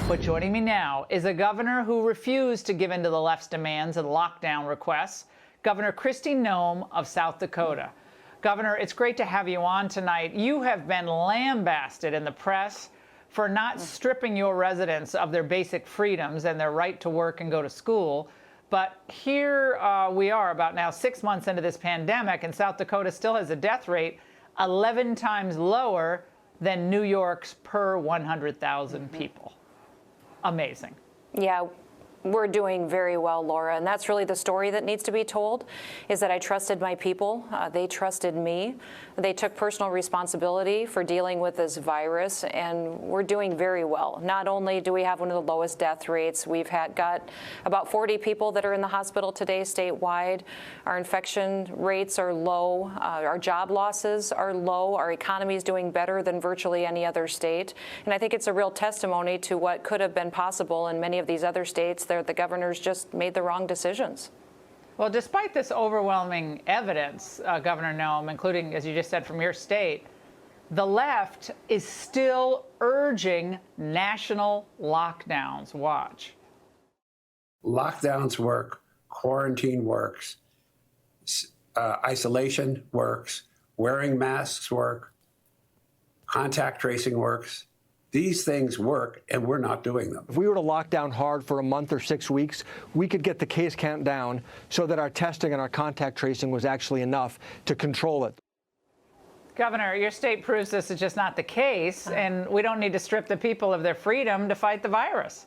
But joining me now is a governor who refused to give in to the left's demands and lockdown requests, Governor Kristi Noem of South Dakota. Governor, it's great to have you on tonight. You have been lambasted in the press for not stripping your residents of their basic freedoms and their right to work and go to school. But here we are about now 6 months into this pandemic, and South Dakota still has a death rate 11 times lower than New York's per 100,000 people. Amazing. Yeah, we're doing very well, Laura, and that's really the story that needs to be told, is that I trusted my people. They trusted me. They took personal responsibility for dealing with this virus, and we're doing very well. Not only do we have one of the lowest death rates, we've got about 40 people that are in the hospital today statewide. Our infection rates are low. Our job losses are low. Our economy is doing better than virtually any other state. And I think it's a real testimony to what could have been possible in many of these other states. The governors just made the wrong decisions. Well, despite this overwhelming evidence, Governor Noem, including, as you just said, from your state, the left is still urging national lockdowns. Watch. Lockdowns work, quarantine works, isolation works, wearing masks work, contact tracing works. These things work, and we're not doing them. If we were to lock down hard for a month or 6 weeks, we could get the case count down so that our testing and our contact tracing was actually enough to control it. Governor, your state proves this is just not the case, and we don't need to strip the people of their freedom to fight the virus.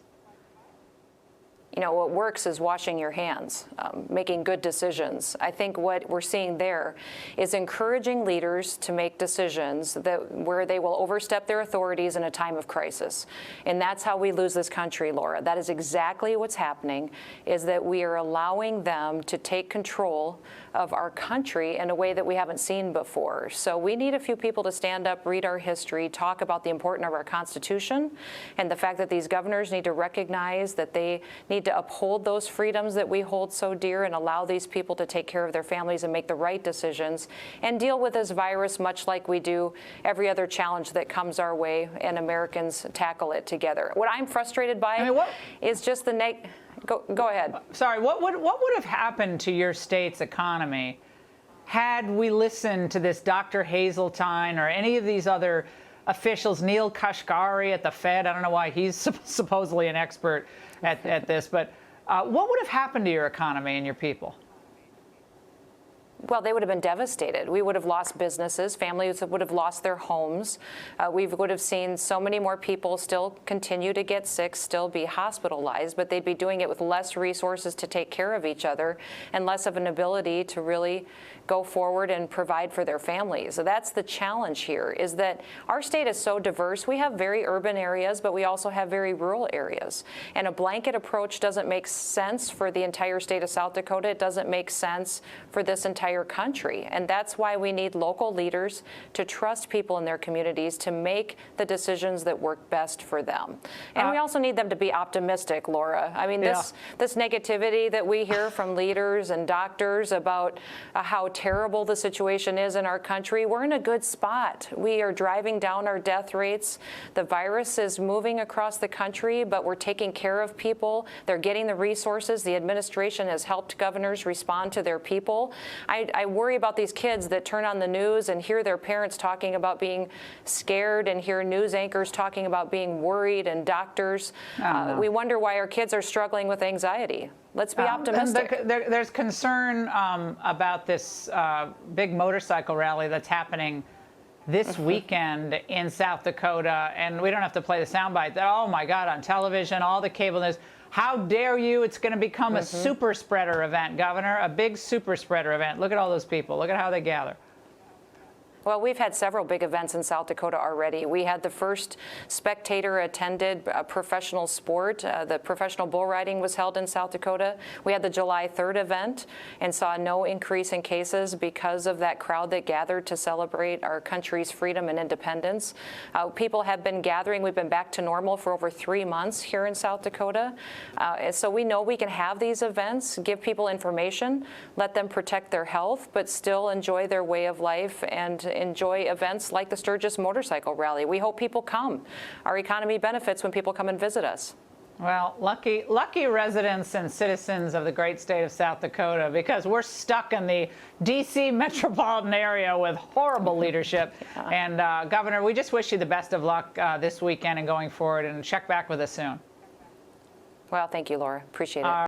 You know, what works is washing your hands, making good decisions. I think what we're seeing there is encouraging leaders to make decisions where they will overstep their authorities in a time of crisis. And that's how we lose this country, Laura. That is exactly what's happening, is that we are allowing them to take control of our country in a way that we haven't seen before. So we need a few people to stand up, read our history, talk about the importance of our Constitution, and the fact that these governors need to recognize that they need to uphold those freedoms that we hold so dear and allow these people to take care of their families and make the right decisions and deal with this virus much like we do every other challenge that comes our way, and Americans tackle it together. What I'm frustrated by is just the Go ahead. Sorry, what would have happened to your state's economy had we listened to this Dr. Hazeltine or any of these other officials, Neil Kashkari at the Fed? I don't know why he's supposedly an expert at this, but what would have happened to your economy and your people? Well, they would have been devastated. We would have lost businesses. Families would have lost their homes. We would have seen so many more people still continue to get sick, still be hospitalized, but they'd be doing it with less resources to take care of each other and less of an ability to really go forward and provide for their families. So that's the challenge here, is that our state is so diverse. We have very urban areas, but we also have very rural areas. And a blanket approach doesn't make sense for the entire state of South Dakota. It doesn't make sense for this entire country. And that's why we need local leaders to trust people in their communities to make the decisions that work best for them. And we also need them to be optimistic, Laura. I mean, this negativity that we hear from leaders and doctors about how terrible the situation is in our country, we're in a good spot. We are driving down our death rates. The virus is moving across the country, but we're taking care of people. They're getting the resources. The administration has helped governors respond to their people. I worry about these kids that turn on the news and hear their parents talking about being scared and hear news anchors talking about being worried and doctors. We wonder why our kids are struggling with anxiety. Let's be optimistic. There's concern about this big motorcycle rally that's happening this weekend in South Dakota, and we don't have to play the soundbite. Oh my God, on television, all the cable news. How dare you? It's going to become a super spreader event, Governor, a big super spreader event. Look at all those people. Look at how they gather. Well, we've had several big events in South Dakota already. We had the first spectator-attended professional sport. The professional bull riding was held in South Dakota. We had the July 3rd event and saw no increase in cases because of that crowd that gathered to celebrate our country's freedom and independence. People have been gathering. We've been back to normal for over 3 months here in South Dakota. So we know we can have these events, give people information, let them protect their health, but still enjoy their way of life and enjoy events like the Sturgis Motorcycle Rally. We hope people come. Our economy benefits when people come and visit us. Well, lucky residents and citizens of the great state of South Dakota, because we're stuck in the D.C. metropolitan area with horrible leadership. And Governor, we just wish you the best of luck this weekend and going forward, and check back with us soon. Well, thank you, Laura. Appreciate it.